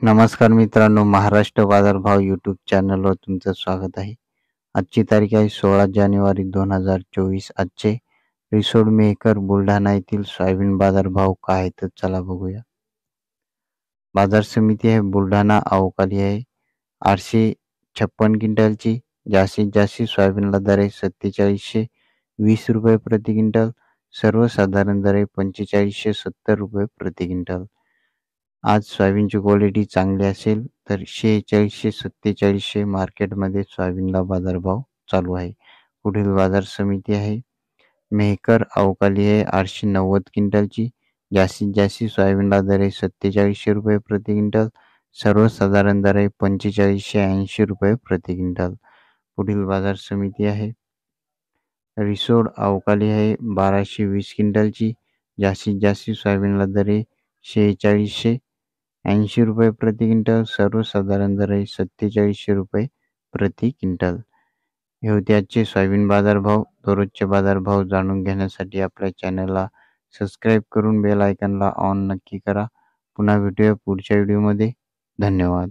नमस्कार मित्रांनो, महाराष्ट्र बाजारभाव यूट्यूब चॅनलवर तुमचं स्वागत आहे. आजची तारीख आहे 16 जानेवारी 2024. आजचे रिसोड मेकर बुलढाणा येथील सोयाबीन बाजारभाव काय आहे तर चला बघूया. बाजार समिती आहे बुलढाणा अवकाली आहे. 856 क्विंटलची जास्तीत जास्त सोयाबीनला दर आहे 4720 रुपये प्रति क्विंटल. सर्वसाधारण दर आहे 4570 रुपये प्रति क्विंटल. आज सोयाबीनची क्वालिटी चांगली असेल तर 4600-4700 मार्केटमध्ये सोयाबीनला बाजारभाव चालू आहे. पुढील बाजार समिती आहे मेहकर अवकाली आहे. 890 क्विंटलची जास्तीत जास्त सोयाबीनला दर आहे 4700 रुपये प्रति क्विंटल. सर्वसाधारण दर आहे 4580 रुपये प्रति क्विंटल. पुढील बाजार समिती आहे रिसोड अवकाली आहे. 1220 क्विंटलची जास्तीत जास्त सोयाबीनला दर आहे 4680 रुपये प्रति क्विंटल. सर्वसाधारण दर आहे 4700 रुपये प्रति क्विंटल. हे होते आजचे सोयाबीन बाजारभाव. दररोजचे बाजारभाव जाणून घेण्यासाठी आपल्या चॅनलला सबस्क्राईब करून बेल आयकॉनला ऑन नक्की करा. पुन्हा भेटूया पुढच्या व्हिडिओमध्ये. धन्यवाद.